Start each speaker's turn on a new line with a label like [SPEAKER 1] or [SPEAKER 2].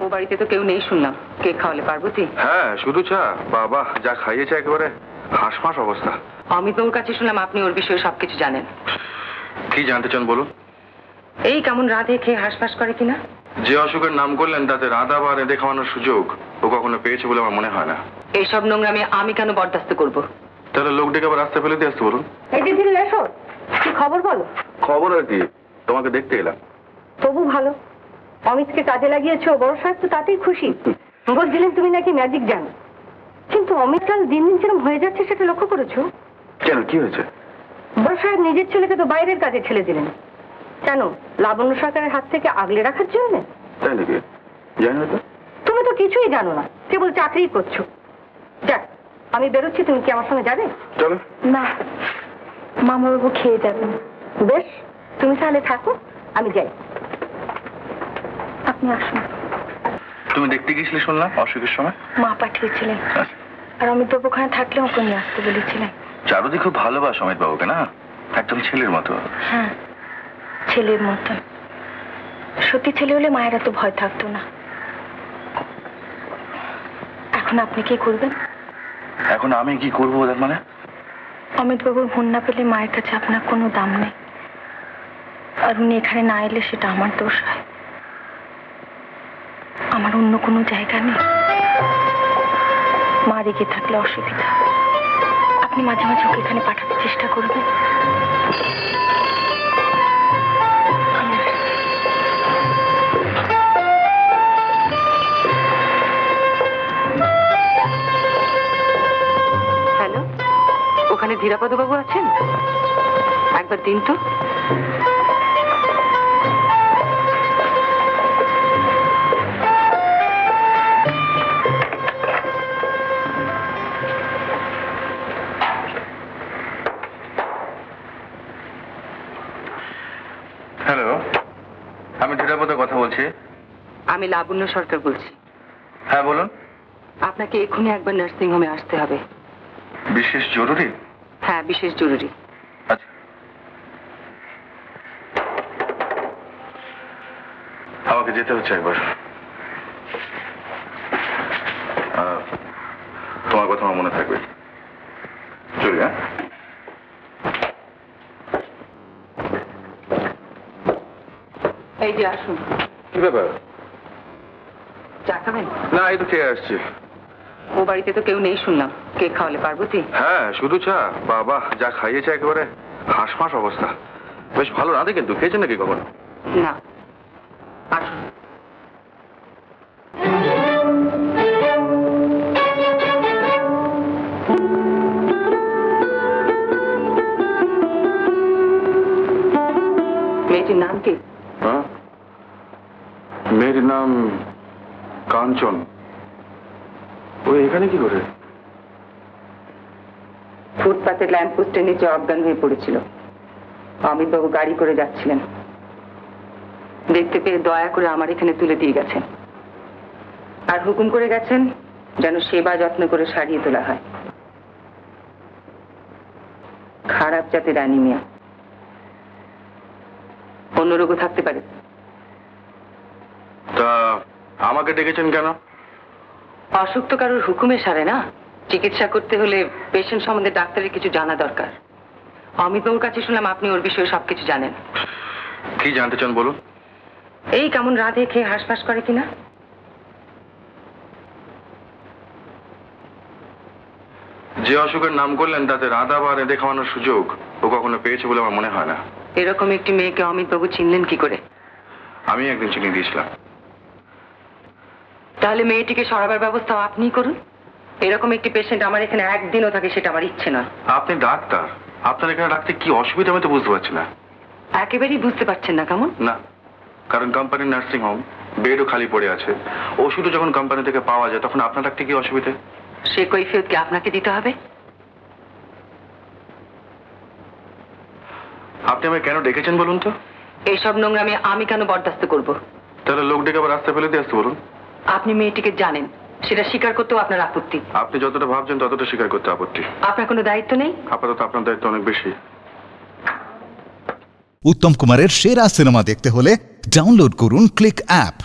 [SPEAKER 1] ও বাড়িতে তো কেউ নেই শুনলাম। কেক খাওয়ালে পার্বতী?
[SPEAKER 2] হ্যাঁ, শুধু চা। বাবা যা খাইয়েছে একেবারে হাঁসফাঁস অবস্থা।
[SPEAKER 1] অমিত বাবুর কাছে শুনলাম আপনি ওর বিষয়ে সবকিছু জানেন।
[SPEAKER 2] কি জানতে চান বলুন?
[SPEAKER 1] এই কেমন রাধে খেয়ে হাঁসফাঁস করে কিনা।
[SPEAKER 2] যে অসুখের নাম করলেন তাতে রাধা বা রেঁধে খাওয়ানোর সুযোগ ও কখনো পেয়েছে বলে আমার মনে হয় না।
[SPEAKER 1] এইসব নোংরামি আমি কেন বরদাস্ত করব?
[SPEAKER 2] তাহলে লোক ডেকে আবার রাস্তায় ফেলে দিয়ে আসতে বলুন।
[SPEAKER 1] এই যে দিল্লি এসো, কি খবর বলো?
[SPEAKER 2] খবর আর কি, তোমাকে দেখতে এলাম।
[SPEAKER 1] তবু ভালো, অমিতকে কাজে লাগিয়েছো। বড় সাহেব তো তাতেই খুশি। বলছিলেন তুমি নাকি ম্যাজিক জানো, কিন্তু অমিত কাল দিন দিন যেরকম হয়ে যাচ্ছে সেটা লক্ষ্য করেছো?
[SPEAKER 2] কেন, কি হয়েছে?
[SPEAKER 1] বড় সাহেব নিজের ছেলেকে তো বাইরের কাজে ঠেলে দিলেন। কেন? লাবণ্য সরকারের হাত থেকে আগলে রাখার জন্য?
[SPEAKER 2] তাই নাকি? জানি না তো।
[SPEAKER 1] তুমি তো কিছুই জানো না, কেবল চাকরি করছো। যাক, আমি বেরোচ্ছি, তুমি কি আমার সঙ্গে যাবে?
[SPEAKER 2] চলো।
[SPEAKER 1] না, মামাবাবু খেয়ে যাবেন। বেশ, তুমি তাহলে থাকো, আমি যাই। আপনি আসুন।
[SPEAKER 2] তুমি দেখতে গিয়েছিলে শুনলাম অসুখের সময়?
[SPEAKER 1] মা পাঠিয়েছিলেন, আর অমিতবাবু ওখানে থাকলে ওকে নিয়ে আসতে বলেছিলেন।
[SPEAKER 2] চারুদি খুব ভালোবাস অমিত বাবুকে না? একদম ছেলের মতো।
[SPEAKER 1] হ্যাঁ, ছেলের মতন। সত্যি ছেলে হলে মায়ের এত ভয় থাকতো না। এখন আপনি কি করবেন?
[SPEAKER 2] এখন আমি কি করবো ওদের মানে?
[SPEAKER 1] অমিতবাবুর মন না পেলে মায়ের কাছে আপনার কোনো দাম নেই, আর উনি এখানে না এলে সেটা আমার দোষ হয়। আমার অন্য কোনো জায়গা নেই। মা রেগে থাকলে অসুবিধা। আপনি মাঝে মাঝে ওকে এখানে পাঠাতে চেষ্টা করবেন। হ্যালো, ওখানে ধীরাপদ বাবু আছেন? একবার দিন তো।
[SPEAKER 2] হ্যালো, আমি ধীরাপদে কথা বলছি।
[SPEAKER 1] আমি লাবণ্য সরকার বলছি।
[SPEAKER 2] হ্যাঁ বলুন।
[SPEAKER 1] আপনাকে এক্ষুনি একবার নার্সিং হোমে আসতে হবে।
[SPEAKER 2] বিশেষ জরুরি?
[SPEAKER 1] হ্যাঁ, বিশেষ জরুরি।
[SPEAKER 2] আচ্ছা, আমাকে যেতে হচ্ছে একবার। তোমার কথা আমার মনে থাকবে। চলি। হ্যাঁ,
[SPEAKER 1] এই যে আসুন।
[SPEAKER 2] কি ব্যাপার?
[SPEAKER 1] চা খাবেন?
[SPEAKER 2] না, এই তো খেয়ে আসছি।
[SPEAKER 1] ও বাড়িতে তো কেউ নেই শুনলাম। কেক খাওয়ালে পার্বতী?
[SPEAKER 2] হ্যাঁ, শুধু চা। বাবা যা খাইয়েছে একেবারে হাঁসফাঁস অবস্থা। বেশ ভালো রাঁধে, কিন্তু খেয়েছেন নাকি কখনো?
[SPEAKER 1] না। আসুন। মেয়েটির নাম কি?
[SPEAKER 2] হ্যাঁ, মেয়ের নাম কাঞ্চন। ও এখানে কি করে?
[SPEAKER 1] ফুটপাতের ল্যাম্পপোস্টের নিচে অজ্ঞান হয়ে পড়েছিল। অমিতবাবু গাড়ি করে যাচ্ছিলেন, দেখতে পেয়ে দয়া করে আমার এখানে তুলে দিয়ে গেছেন, আর হুকুম করে গেছেন যেন সেবা যত্ন করে সারিয়ে তোলা হয়। খারাপ জাতের অ্যানিমিয়া, অন্য রোগও থাকতে পারে।
[SPEAKER 2] তা আমাকে ডেকেছেন কেন?
[SPEAKER 1] অসুখ তো কারোর হুকুমে সারে না। চিকিৎসা করতে হলে পেশেন্ট সম্বন্ধে ডাক্তারের কিছু জানা দরকার। অমিতবাবুর কাছে শুনলাম আপনি ওর বিষয়ে সবকিছু জানেন।
[SPEAKER 2] কি জানতে চান বলুন?
[SPEAKER 1] এই কেমন রাধে খেয়ে হাঁসফাঁস করে কিনা।
[SPEAKER 2] যে অসুখের নাম করলেন তাতে রাধা বা রেঁধে খাওয়ানোর সুযোগ ও কখনো পেয়েছে বলে আমার মনে হয় না।
[SPEAKER 1] এরকম একটি মেয়েকে অমিতবাবু চিনলেন কি করে?
[SPEAKER 2] আমি একদিন চিনিয়ে দিয়েছিলাম।
[SPEAKER 1] তাহলে মেয়েটিকে সরাবার ব্যবস্থা আপনিই করুন। এরকম একটি পেশেন্ট আমার এখানে একদিনও থাকে সেটা আমার ইচ্ছে নয়।
[SPEAKER 2] আপনি ডাক্তার, আপনার এখানে রাখতে কি অসুবিধা আমি তো বুঝতে পারছি না।
[SPEAKER 1] একেবারেই বুঝতে পারছেন না? কেমন
[SPEAKER 2] না, কারণ কোম্পানির নার্সিং হোম, বেডও খালি পড়ে আছে। ওষুধও যখন কোম্পানি থেকে পাওয়া যায় তখন আপনার রাখতে কি অসুবিধে?
[SPEAKER 1] সে কৈফিয়ত কি আপনাকে দিতে হবে?
[SPEAKER 2] আপনি আমায় কেন ডেকেছেন বলুন তো?
[SPEAKER 1] এইসব নোংরামি আমি কেন বরদাস্ত করব?
[SPEAKER 2] তাহলে লোক ডেকে আবার রাস্তায় ফেলে দিয়ে আসতে বলুন।
[SPEAKER 1] আপনি মেয়েটিকে জানেন, সেটা স্বীকার করতেও আপনার আপত্তি।
[SPEAKER 2] আপনি যতটা ভাবছেন ততটা স্বীকার করতে আপত্তি।
[SPEAKER 1] আপনার কোনো দায়িত্ব নেই?
[SPEAKER 2] আপাতত আপনার দায়িত্ব অনেক বেশি।
[SPEAKER 3] উত্তম কুমারের সেরা সিনেমা দেখতে হলে ডাউনলোড করুন ক্লিক অ্যাপ।